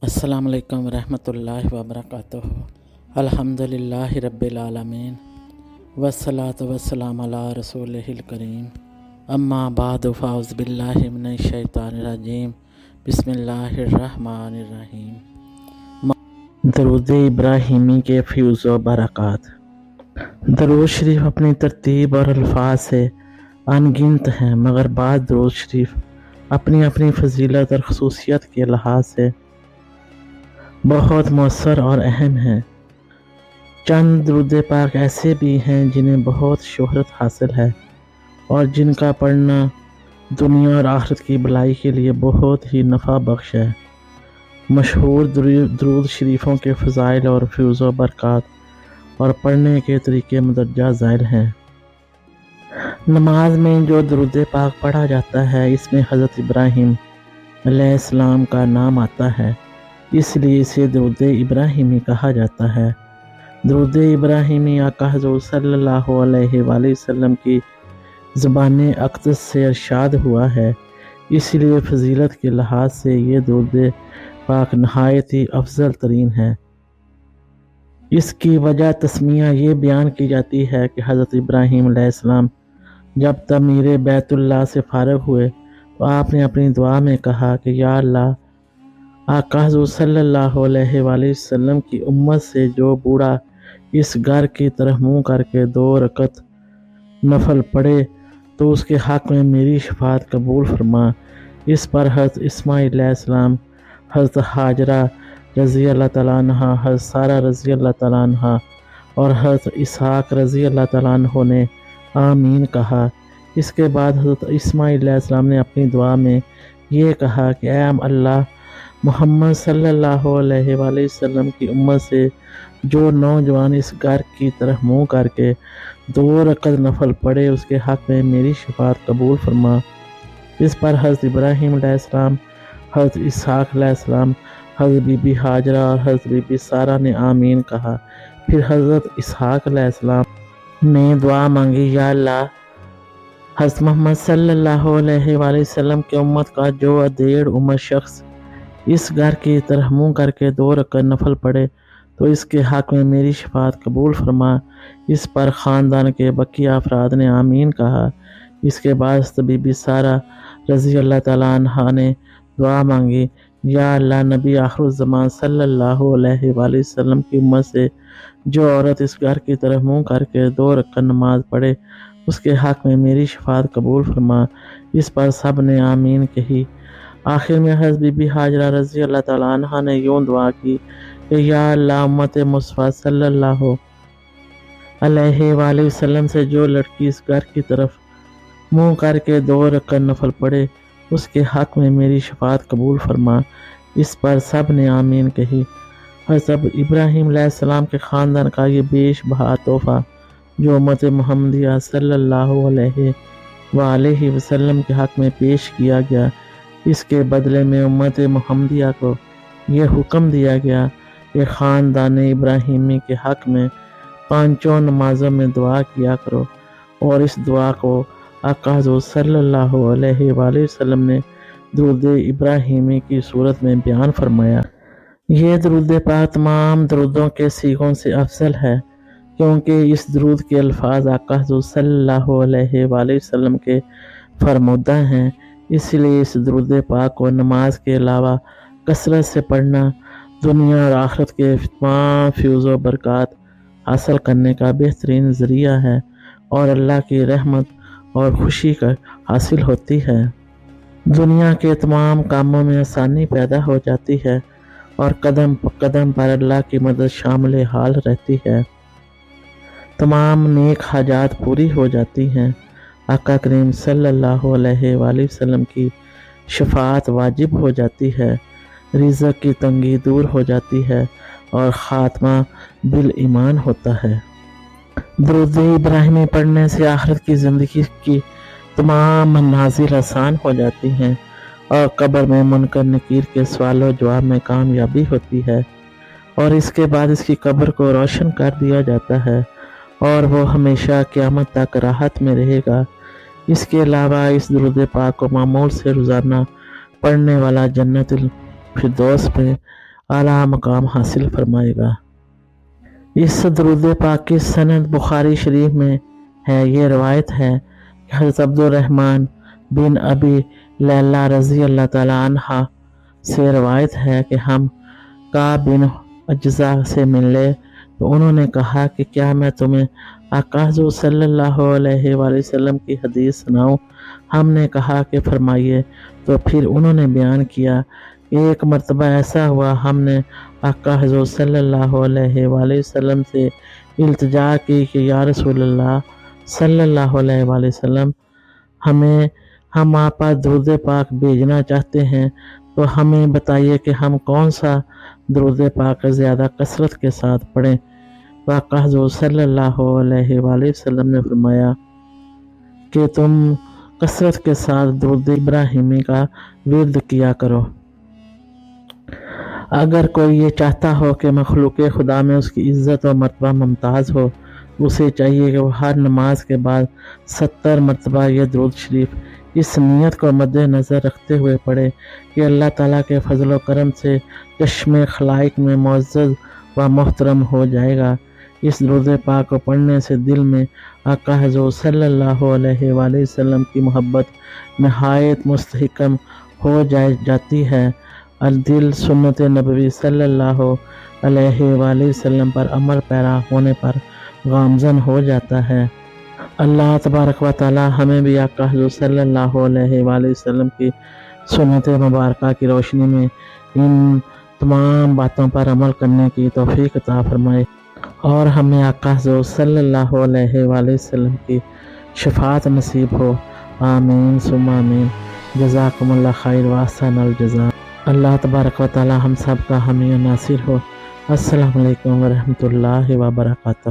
السلام علیکم ورحمۃ اللہ وبرکاتہ۔ الحمدللہ رب العالمین والصلاة والسلام علی رسولہ الکریم، اما بعد فاعوذ باللہ من الشیطان الرجیم، بسم اللہ الرحمن الرحیم۔ درود ابراہیمی کے فیوز و برکات۔ درود شریف اپنی ترتیب اور الفاظ سے ان گنت ہیں، مگر بعض درود شریف اپنی اپنی فضیلت اور خصوصیت کے لحاظ سے بہت مؤثر اور اہم ہیں۔ چند درود پاک ایسے بھی ہیں جنہیں بہت شہرت حاصل ہے اور جن کا پڑھنا دنیا اور آخرت کی بھلائی کے لیے بہت ہی نفع بخش ہے۔ مشہور درود شریفوں کے فضائل اور فیوز و برکات اور پڑھنے کے طریقے مدرجہ ذیل ہیں۔ نماز میں جو درود پاک پڑھا جاتا ہے، اس میں حضرت ابراہیم علیہ السلام کا نام آتا ہے، اس لیے اسے درود ابراہیمی کہا جاتا ہے۔ درود ابراہیمی آقا حضور صلی اللہ علیہ وآلہ وسلم کی زبان اقدس سے ارشاد ہوا ہے، اس لیے فضیلت کے لحاظ سے یہ درود پاک نہایت ہی افضل ترین ہے۔ اس کی وجہ تسمیہ یہ بیان کی جاتی ہے کہ حضرت ابراہیم علیہ السلام جب تعمیر بیت اللہ سے فارغ ہوئے تو آپ نے اپنی دعا میں کہا کہ یا اللہ، آقا حضور صلی اللہ علیہ وآلہ وسلم کی امت سے جو بوڑھا اس گھر کی طرف منہ کر کے 2 رکعت نفل پڑھے تو اس کے حق میں میری شفاعت قبول فرما۔ اس پر حضرت اسماعیل علیہ السلام، حضرت حاجرہ رضی اللہ تعالیٰ عنہ، حضرت سارہ رضی اللہ تعالیٰ عنہ اور حضرت اسحاق رضی اللہ تعالیٰ عنہ نے آمین کہا۔ اس کے بعد حضرت اسماعیل علیہ السلام نے اپنی دعا میں یہ کہا کہ اے اللہ، محمد صلی اللہ علیہ وآلہ وسلم کی امت سے جو نوجوان اس گھر کی طرف منہ کر کے 2 رکعت نفل پڑھے اس کے حق میں میری شفاعت قبول فرما۔ اس پر حضرت ابراہیم علیہ السلام، حضرت اسحاق علیہ السلام، حضرت بی بی حاجرہ اور حضرت بی بی سارہ نے آمین کہا۔ پھر حضرت اسحاق علیہ السلام نے دعا مانگی، یا اللہ، حضرت محمد صلی اللہ علیہ وآلہ وسلم کی امت کا جو ادھیڑ عمر شخص اس گھر کی طرف منہ کر کے 2 رکعت نفل پڑھے تو اس کے حق میں میری شفاعت قبول فرما۔ اس پر خاندان کے بقیہ افراد نے آمین کہا۔ اس کے بعد حضرت بی بی سارہ رضی اللہ تعالیٰ عنہ نے دعا مانگی، یا اللہ، نبی آخر الزمان صلی اللہ علیہ وآلہ وسلم کی امت سے جو عورت اس گھر کی طرف منہ کر کے 2 رکعت نماز پڑھے اس کے حق میں میری شفاعت قبول فرما۔ اس پر سب نے آمین کہی۔ آخر میں حضرت بی بی حاجرہ رضی اللہ تعالیٰ عنہ نے یوں دعا کی کہ یا اللہ، امت مصطفیٰ صلی اللہ علیہ وآلہ وسلم سے جو لڑکی اس گھر کی طرف منہ کر کے 2 رکعت نفل پڑھے اس کے حق میں میری شفاعت قبول فرما۔ اس پر سب نے آمین کہی۔ حضرت ابراہیم علیہ السلام کے خاندان کا یہ بیش بہا تحفہ جو امت محمدیہ صلی اللہ علیہ وآلہ وسلم کے حق میں پیش کیا گیا، اس کے بدلے میں امت محمدیہ کو یہ حکم دیا گیا کہ خاندان ابراہیمی کے حق میں 5 نمازوں میں دعا کیا کرو، اور اس دعا کو آقا حضور صلی اللہ علیہ وآلہ وسلم نے درود ابراہیمی کی صورت میں بیان فرمایا۔ یہ درود پاک تمام درودوں کے صیغوں سے افضل ہے، کیونکہ اس درود کے الفاظ آقا حضور صلی اللہ علیہ وآلہ وسلم کے فرمودہ ہیں، اس لیے اس درود پاک کو نماز کے علاوہ کثرت سے پڑھنا دنیا اور آخرت کے تمام فیوز و برکات حاصل کرنے کا بہترین ذریعہ ہے اور اللہ کی رحمت اور خوشی کا حاصل ہوتی ہے۔ دنیا کے تمام کاموں میں آسانی پیدا ہو جاتی ہے اور قدم قدم پر اللہ کی مدد شامل حال رہتی ہے، تمام نیک حاجات پوری ہو جاتی ہیں، آقا کریم صلی اللہ علیہ وآلہ وسلم کی شفاعت واجب ہو جاتی ہے، رزق کی تنگی دور ہو جاتی ہے اور خاتمہ بالایمان ہوتا ہے۔ درود ابراہیمی پڑھنے سے آخرت کی زندگی کی تمام منازل آسان ہو جاتی ہیں اور قبر میں منکر نکیر کے سوال و جواب میں کامیابی ہوتی ہے، اور اس کے بعد اس کی قبر کو روشن کر دیا جاتا ہے اور وہ ہمیشہ قیامت تک راحت میں رہے گا۔ اس کے علاوہ اس درود پاک کو معمول سے روزانہ پڑھنے والا جنت الفردوس میں اعلیٰ مقام حاصل فرمائے گا۔ اس درود پاک کی سند بخاری شریف میں ہے۔ یہ روایت ہے کہ حضرت عبد الرحمن بن ابی لیلہ رضی اللہ تعالیٰ عنہ سے روایت ہے کہ ہم کعب بن اجزا سے ملے تو انہوں نے کہا کہ کیا میں تمہیں آقا حضور صلی اللہ علیہ وآلہ وسلم کی حدیث سناؤں؟ ہم نے کہا کہ فرمائیے۔ تو پھر انہوں نے بیان کیا کہ ایک مرتبہ ایسا ہوا، ہم نے آقا حضور صلی اللہ علیہ وآلہ وسلم سے التجا کی کہ یا رسول اللہ صلی اللہ علیہ وآلہ وسلم، ہم آپ پر درود پاک بھیجنا چاہتے ہیں، تو ہمیں بتائیے کہ ہم کون سا درود پاک زیادہ کثرت کے ساتھ پڑھیں۔ تو آقا حضور صلی اللہ علیہ وآلہ وسلم نے فرمایا کہ تم کثرت کے ساتھ درود ابراہیمی کا ورد کیا کرو۔ اگر کوئی یہ چاہتا ہو کہ مخلوق خدا میں اس کی عزت و مرتبہ ممتاز ہو، اسے چاہیے کہ وہ ہر نماز کے بعد 70 مرتبہ یہ درود شریف اس نیت کو مد نظر رکھتے ہوئے پڑھے کہ اللہ تعالیٰ کے فضل و کرم سے چشم خلائق میں معزز و محترم ہو جائے گا۔ اس درود پاک کو پڑھنے سے دل میں آقا حضور صلی اللہ علیہ وآلہ وسلم کی محبت نہایت مستحکم ہو جاتی ہے اور دل سنت نبوی صلی اللہ علیہ وآلہ وسلم پر عمل پیرا ہونے پر گامزن ہو جاتا ہے۔ اللہ تبارک و تعالی ہمیں بھی آقا حضور صلی اللہ علیہ وآلہ وسلم کی سنت مبارکہ کی روشنی میں ان تمام باتوں پر عمل کرنے کی توفیق عطا فرمائے اور ہمیں آقا حضور صلی اللہ علیہ وآلہ وسلم کی شفاعت نصیب ہو۔ آمین ثم آمین۔ جزاکم اللہ خیر و احسن الجزاء۔ اللہ تبارک و تعالی ہم سب کا حامی و ناصر ہو۔ السلام علیکم ورحمۃ اللہ وبرکاتہ۔